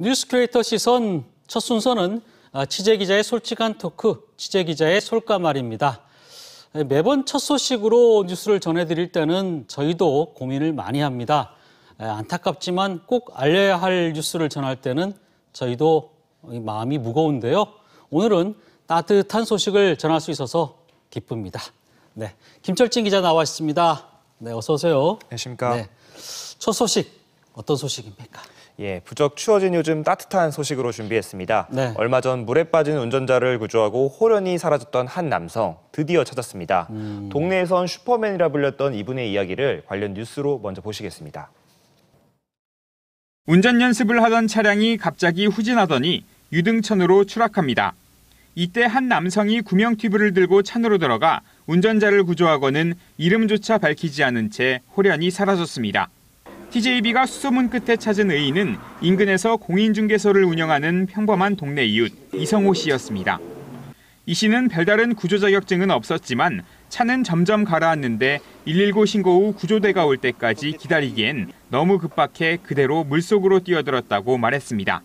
뉴스 크리에이터 시선 첫 순서는 취재기자의 솔직한 토크, 취재기자의 솔까말입니다. 매번 첫 소식으로 뉴스를 전해드릴 때는 저희도 고민을 많이 합니다. 안타깝지만 꼭 알려야 할 뉴스를 전할 때는 저희도 마음이 무거운데요. 오늘은 따뜻한 소식을 전할 수 있어서 기쁩니다. 네, 김철진 기자 나와 있습니다. 네, 어서 오세요. 안녕하십니까. 네, 첫 소식 어떤 소식입니까? 예, 부쩍 추워진 요즘 따뜻한 소식으로 준비했습니다. 네. 얼마 전 물에 빠진 운전자를 구조하고 호련히 사라졌던 한 남성 드디어 찾았습니다. 동네에선 슈퍼맨이라 불렸던 이분의 이야기를 관련 뉴스로 먼저 보시겠습니다. 운전 연습을 하던 차량이 갑자기 후진하더니 유등천으로 추락합니다. 이때 한 남성이 구명 튜브를 들고 찬으로 들어가 운전자를 구조하고는 이름조차 밝히지 않은 채 호련히 사라졌습니다. TJB가 수소문 끝에 찾은 의인은 인근에서 공인중개소를 운영하는 평범한 동네 이웃 이성호 씨였습니다. 이 씨는 별다른 구조 자격증은 없었지만 차는 점점 가라앉는데 119 신고 후 구조대가 올 때까지 기다리기엔 너무 급박해 그대로 물속으로 뛰어들었다고 말했습니다.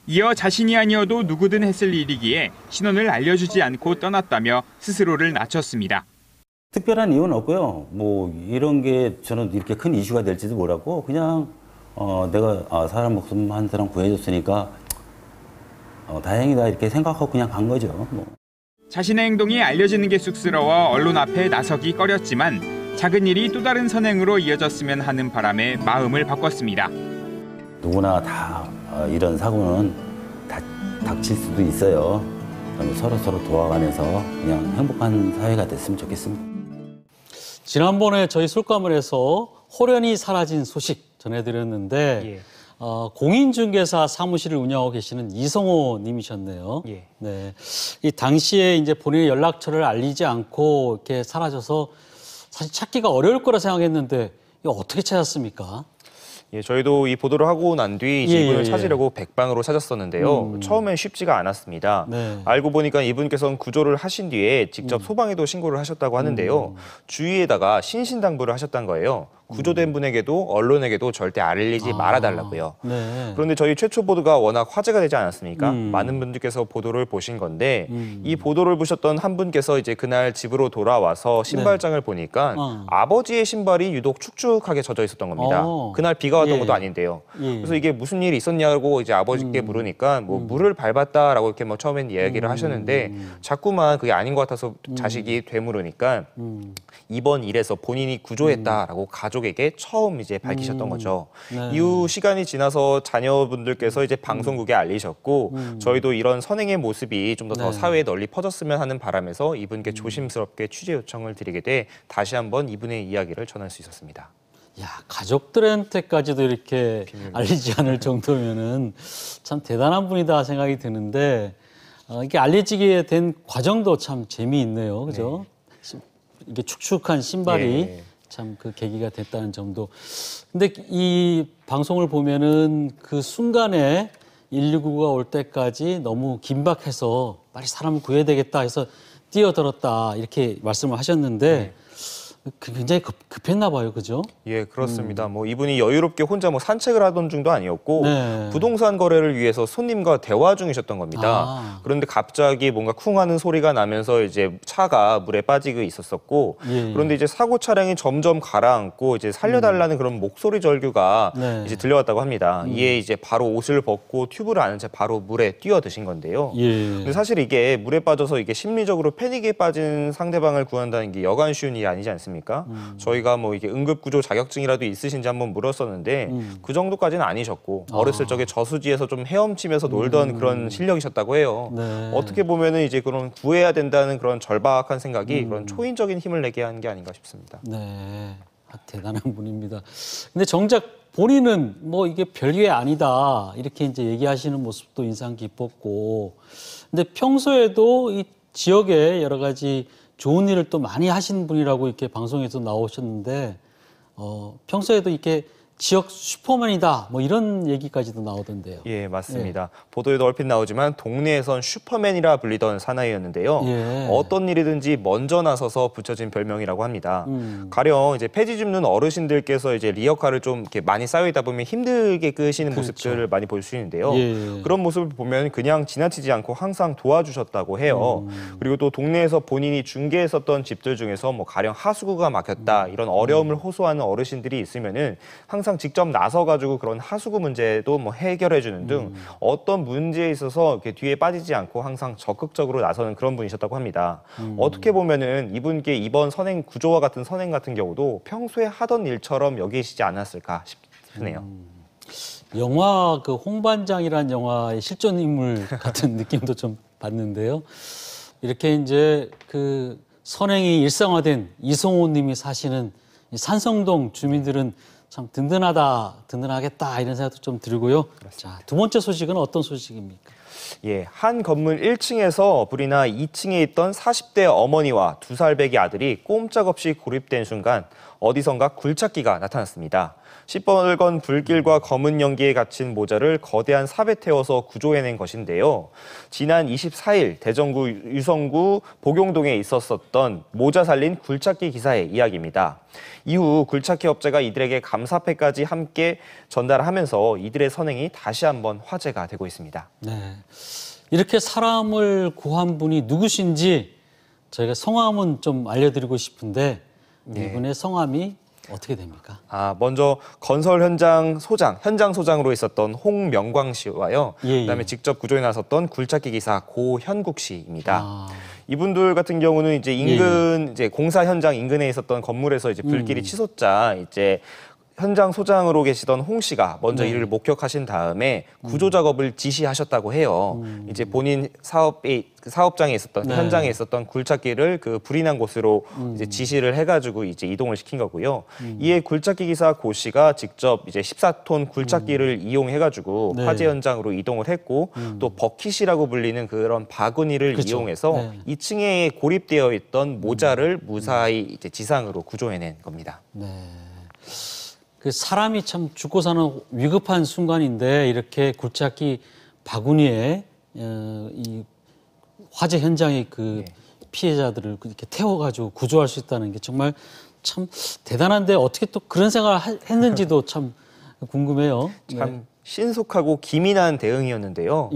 이어 자신이 아니어도 누구든 했을 일이기에 신원을 알려주지 않고 떠났다며 스스로를 낮췄습니다. 특별한 이유는 없고요. 뭐 이런 게 저는 이렇게 큰 이슈가 될지도 몰랐고 그냥 내가 사람 목숨 한 사람 구해줬으니까 다행이다 이렇게 생각하고 그냥 간 거죠. 뭐. 자신의 행동이 알려지는 게 쑥스러워 언론 앞에 나서기 꺼렸지만 작은 일이 또 다른 선행으로 이어졌으면 하는 바람에 마음을 바꿨습니다. 누구나 다 이런 사고는 닥칠 수도 있어요. 서로 도와가면서 그냥 행복한 사회가 됐으면 좋겠습니다. 지난번에 저희 솔까물에서 호련히 사라진 소식 전해드렸는데 예. 공인중개사 사무실을 운영하고 계시는 이성호 님이셨네요. 예. 네, 이 당시에 이제 본인의 연락처를 알리지 않고 이렇게 사라져서 사실 찾기가 어려울 거라 생각했는데 이거 어떻게 찾았습니까? 예, 저희도 이 보도를 하고 난 뒤 이분을 예. 찾으려고 백방으로 찾았었는데요. 처음엔 쉽지가 않았습니다. 네. 알고 보니까 이분께서는 구조를 하신 뒤에 직접 소방에도 신고를 하셨다고 하는데요. 주위에다가 신신당부를 하셨다는 거예요. 구조된 분에게도 언론에게도 절대 알리지 말아달라고요. 네. 그런데 저희 최초 보도가 워낙 화제가 되지 않았습니까? 많은 분들께서 보도를 보신 건데 이 보도를 보셨던 한 분께서 이제 그날 집으로 돌아와서 신발장을 보니까 아버지의 신발이 유독 축축하게 젖어 있었던 겁니다. 그날 비가 왔던 예. 것도 아닌데요. 예. 그래서 이게 무슨 일이 있었냐고 이제 아버지께 물으니까 뭐 물을 밟았다라고 이렇게 뭐 처음엔 이야기를 하셨는데 자꾸만 그게 아닌 것 같아서 자식이 되물으니까 이번 일에서 본인이 구조했다라고 가족에게 처음 이제 밝히셨던 거죠. 네. 이후 시간이 지나서 자녀분들께서 이제 방송국에 알리셨고 저희도 이런 선행의 모습이 좀 더 네. 사회에 널리 퍼졌으면 하는 바람에서 이분께 조심스럽게 취재 요청을 드리게 돼 다시 한번 이분의 이야기를 전할 수 있었습니다. 야, 가족들한테까지도 이렇게 알리지 않을 정도면은 참 대단한 분이다 생각이 드는데 이게 알려지게 된 과정도 참 재미있네요, 그죠? 이게 축축한 신발이 예. 참 그 계기가 됐다는 점도. 근데 이 방송을 보면은 그 순간에 119가 올 때까지 너무 긴박해서 빨리 사람을 구해야 되겠다 해서 뛰어들었다 이렇게 말씀을 하셨는데 굉장히 급했나 봐요, 그죠? 예, 그렇습니다. 뭐 이분이 여유롭게 혼자 뭐 산책을 하던 중도 아니었고 네. 부동산 거래를 위해서 손님과 대화 중이셨던 겁니다. 그런데 갑자기 뭔가 쿵 하는 소리가 나면서 이제 차가 물에 빠지고 있었었고 예. 그런데 이제 사고 차량이 점점 가라앉고 이제 살려달라는 그런 목소리 절규가 네. 이제 들려왔다고 합니다. 이에 이제 바로 옷을 벗고 튜브를 안은 채 바로 물에 뛰어드신 건데요. 예. 근데 사실 이게 물에 빠져서 이게 심리적으로 패닉에 빠진 상대방을 구한다는 게 여간 쉬운 일이 아니지 않습니까? 저희가 뭐 이게 응급구조 자격증이라도 있으신지 한번 물었었는데 그 정도까지는 아니셨고 어렸을 적에 저수지에서 좀 헤엄치면서 놀던 그런 실력이셨다고 해요. 네. 어떻게 보면은 이제 그런 구해야 된다는 그런 절박한 생각이 그런 초인적인 힘을 내게 한 게 아닌가 싶습니다. 네, 대단한 분입니다. 근데 정작 본인은 뭐 이게 별게 아니다 이렇게 이제 얘기하시는 모습도 인상 깊었고, 근데 평소에도 이 지역에 여러 가지 좋은 일을 또 많이 하신 분이라고 이렇게 방송에서 나오셨는데 평소에도 이렇게 지역 슈퍼맨이다. 뭐 이런 얘기까지도 나오던데요. 예, 맞습니다. 보도에도 얼핏 나오지만 동네에선 슈퍼맨이라 불리던 사나이였는데요. 예. 어떤 일이든지 먼저 나서서 붙여진 별명이라고 합니다. 가령 이제 폐지 줍는 어르신들께서 이제 리어카를 좀 이렇게 많이 쌓여 있다 보면 힘들게 끄시는 그렇죠. 모습들을 많이 볼 수 있는데요. 예. 그런 모습을 보면 그냥 지나치지 않고 항상 도와주셨다고 해요. 그리고 또 동네에서 본인이 중개했었던 집들 중에서 뭐 가령 하수구가 막혔다 이런 어려움을 호소하는 어르신들이 있으면은 항상 직접 나서가지고 그런 하수구 문제도 뭐 해결해주는 등 어떤 문제에 있어서 이렇게 뒤에 빠지지 않고 항상 적극적으로 나서는 그런 분이셨다고 합니다. 어떻게 보면은 이분께 이번 선행 구조와 같은 선행 같은 경우도 평소에 하던 일처럼 여기시지 않았을까 싶네요. 영화 그 홍반장이라는 영화의 실존 인물 같은 느낌도 좀 받는데요. 이렇게 이제 그 선행이 일상화된 이성호님이 사시는 이 산성동 주민들은 참 든든하겠다 이런 생각도 좀 들고요. 자, 두 번째 소식은 어떤 소식입니까? 예, 한 건물 1층에서 불이 나 2층에 있던 40대 어머니와 2살배기 아들이 꼼짝없이 고립된 순간 어디선가 굴착기가 나타났습니다. 시뻘건 불길과 검은 연기에 갇힌 모자를 거대한 삽에 태워서 구조해낸 것인데요. 지난 24일 대전구 유성구 복용동에 있었던 모자 살린 굴착기 기사의 이야기입니다. 이후 굴착기 업체가 이들에게 감사패까지 함께 전달하면서 이들의 선행이 다시 한번 화제가 되고 있습니다. 네, 이렇게 사람을 구한 분이 누구신지 저희가 성함은 좀 알려드리고 싶은데 이분의 성함이 어떻게 됩니까? 먼저 건설 현장 소장으로 있었던 홍명광 씨와요. 그다음에 직접 구조에 나섰던 굴착기 기사 고현국 씨입니다. 이분들 같은 경우는 이제 인근 이제 공사 현장 인근에 있었던 건물에서 이제 불길이 치솟자 이제 현장 소장으로 계시던 홍 씨가 먼저 이를 목격하신 다음에 구조 작업을 지시하셨다고 해요. 이제 본인 사업장에 있었던 현장에 있었던 굴착기를 그 불이 난 곳으로 이제 지시를 해가지고 이제 이동을 시킨 거고요. 이에 굴착기 기사 고 씨가 직접 이제 14톤 굴착기를 이용해가지고 화재 현장으로 이동을 했고 또 버킷이라고 불리는 그런 바구니를 이용해서 2층에 고립되어 있던 모자를 무사히 이제 지상으로 구조해낸 겁니다. 네. 그 사람이 참 죽고 사는 위급한 순간인데 이렇게 굴착기 바구니에 이 화재 현장의 그 피해자들을 이렇게 태워가지고 구조할 수 있다는 게 정말 참 대단한데 어떻게 또 그런 생각을 했는지도 참 궁금해요. 참 신속하고 기민한 대응이었는데요.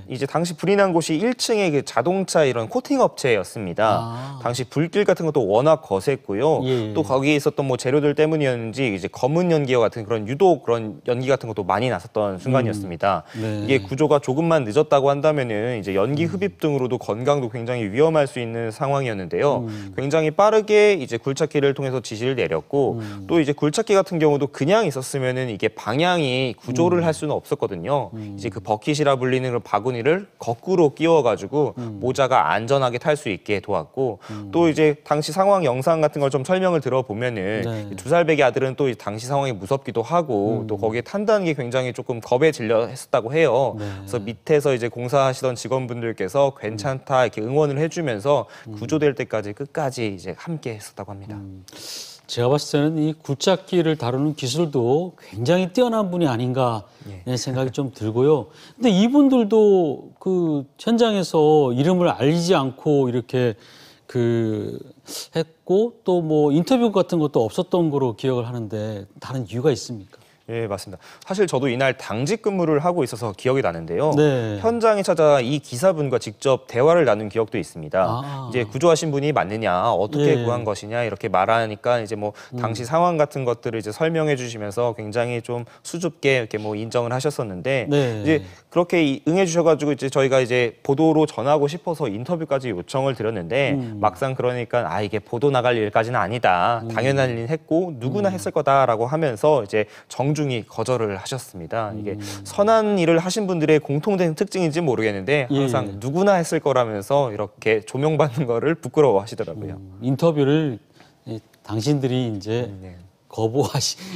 이제 당시 불이 난 곳이 1층의 그 자동차 이런 코팅 업체였습니다. 당시 불길 같은 것도 워낙 거셌고요. 또 거기에 있었던 뭐 재료들 때문이었는지 이제 검은 연기와 같은 그런 유독 그런 연기 같은 것도 많이 났었던 순간이었습니다. 이게 구조가 조금만 늦었다고 한다면은 이제 연기 흡입 등으로도 건강도 굉장히 위험할 수 있는 상황이었는데요. 굉장히 빠르게 이제 굴착기를 통해서 지시를 내렸고 또 이제 굴착기 같은 경우도 그냥 있었으면은 이게 방향이 구조를 할 수는 없었거든요. 이제 그 버킷이라 불리는 그 바구니를 거꾸로 끼워가지고 모자가 안전하게 탈 수 있게 도왔고 또 이제 당시 상황 영상 같은 걸 좀 설명을 들어보면은 2살배기 아들은 또 당시 상황이 무섭기도 하고 또 거기에 탄다는 게 굉장히 조금 겁에 질려 했었다고 해요. 그래서 밑에서 이제 공사하시던 직원분들께서 괜찮다 이렇게 응원을 해주면서 구조될 때까지 끝까지 이제 함께 했었다고 합니다. 제가 봤을 때는 이 굴착기를 다루는 기술도 굉장히 뛰어난 분이 아닌가 생각이 좀 들고요. 근데 이분들도 그 현장에서 이름을 알리지 않고 이렇게 그 했고 또 뭐 인터뷰 같은 것도 없었던 거로 기억을 하는데 다른 이유가 있습니까? 예, 맞습니다. 사실 저도 이날 당직 근무를 하고 있어서 기억이 나는데요. 네. 현장에 찾아 이 기사분과 직접 대화를 나눈 기억도 있습니다. 이제 구조하신 분이 맞느냐, 어떻게 구한 것이냐 이렇게 말하니까 이제 뭐 당시 상황 같은 것들을 이제 설명해 주시면서 굉장히 좀 수줍게 이렇게 뭐 인정을 하셨었는데 이제 그렇게 응해 주셔가지고 이제 저희가 이제 보도로 전하고 싶어서 인터뷰까지 요청을 드렸는데 막상 그러니까 이게 보도 나갈 일까지는 아니다. 당연한 일 했고 누구나 했을 거다라고 하면서 이제 정중히 거절을 하셨습니다. 이게 선한 일을 하신 분들의 공통된 특징인지 모르겠는데 항상 누구나 했을 거라면서 이렇게 조명받는 거를 부끄러워하시더라고요. 인터뷰를 당신들이 이제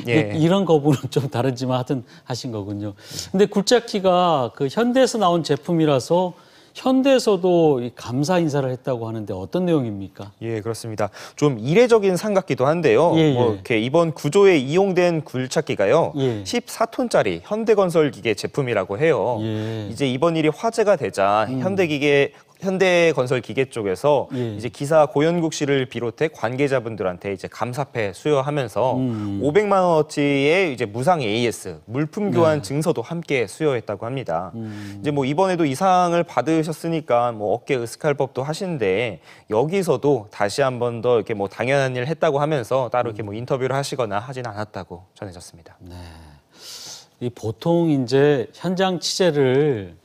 이런 거부는 좀 다르지만 하여튼 하신 거군요. 근데 굴착기가 그 현대에서 나온 제품이라서 현대에서도 이 감사 인사를 했다고 하는데 어떤 내용입니까? 예, 그렇습니다. 좀 이례적인 상 같기도 한데요. 예, 예. 뭐 이렇게 이번 구조에 이용된 굴착기가요. 예. 14톤짜리 현대건설기계 제품이라고 해요. 예. 이제 이번 일이 화제가 되자 현대건설기계 쪽에서 예. 이제 기사 고현국 씨를 비롯해 관계자분들한테 이제 감사패 수여하면서 500만 원어치의 이제 무상 AS 물품 교환 증서도 함께 수여했다고 합니다. 이제 뭐 이번에도 이 상을 받으셨으니까 뭐 어깨 으스칼 법도 하시는데 여기서도 다시 한 번 더 이렇게 뭐 당연한 일 했다고 하면서 따로 이렇게 뭐 인터뷰를 하시거나 하진 않았다고 전해졌습니다. 이 보통 이제 현장 취재를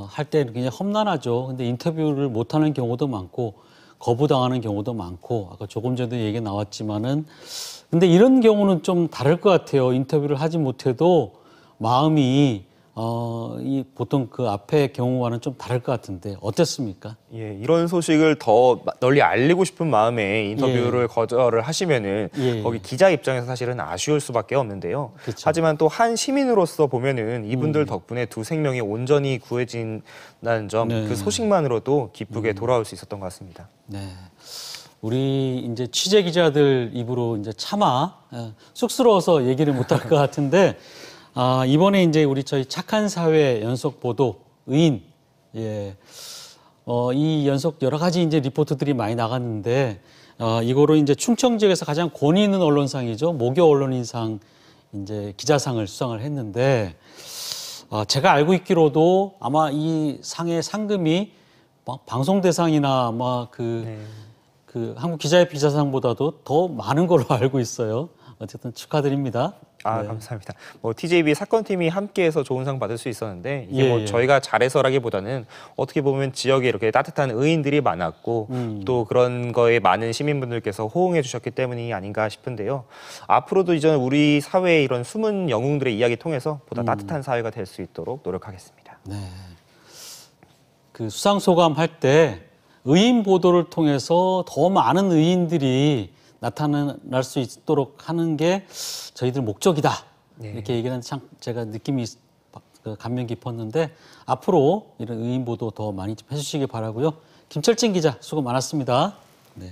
할 때 굉장히 험난하죠. 근데 인터뷰를 못하는 경우도 많고 거부당하는 경우도 많고 아까 조금 전에도 얘기 나왔지만은 근데 이런 경우는 좀 다를 것 같아요. 인터뷰를 하지 못해도 마음이 이 보통 그 앞의 경우와는 좀 다를 것 같은데 어땠습니까? 예, 이런 소식을 더 널리 알리고 싶은 마음에 인터뷰를 거절을 하시면은 예. 거기 기자 입장에서 사실은 아쉬울 수밖에 없는데요. 그쵸. 하지만 또 한 시민으로서 보면은 이분들 덕분에 두 생명이 온전히 구해진다는 점, 네. 그 소식만으로도 기쁘게 돌아올 수 있었던 것 같습니다. 네. 우리 이제 취재 기자들 입으로 이제 차마 쑥스러워서 얘기를 못할 것 같은데 이번에 이제 우리 저희 착한 사회 연속 보도 의인 이 연속 여러 가지 이제 리포트들이 많이 나갔는데 이거로 이제 충청 지역에서 가장 권위 있는 언론상이죠. 모교 언론인상 이제 기자상을 수상을 했는데 제가 알고 있기로도 아마 이 상의 상금이 방송 대상이나 아마 그 한국 기자협회 기자상보다도 더 많은 걸로 알고 있어요. 어쨌든 축하드립니다. 감사합니다. 뭐 TJB 사건팀이 함께해서 좋은 상 받을 수 있었는데 이게 예, 뭐 예. 저희가 잘해서라기보다는 어떻게 보면 지역에 이렇게 따뜻한 의인들이 많았고 또 그런 거에 많은 시민분들께서 호응해 주셨기 때문이 아닌가 싶은데요. 앞으로도 이제 우리 사회의 이런 숨은 영웅들의 이야기 통해서 보다 따뜻한 사회가 될 수 있도록 노력하겠습니다. 네. 그 수상 소감할 때 의인 보도를 통해서 더 많은 의인들이 나타날 수 있도록 하는 게 저희들 목적이다. 이렇게 얘기하는 참 제가 느낌이 감명 깊었는데 앞으로 이런 의인 보도 더 많이 좀 해주시기 바라고요. 김철진 기자 수고 많았습니다. 네.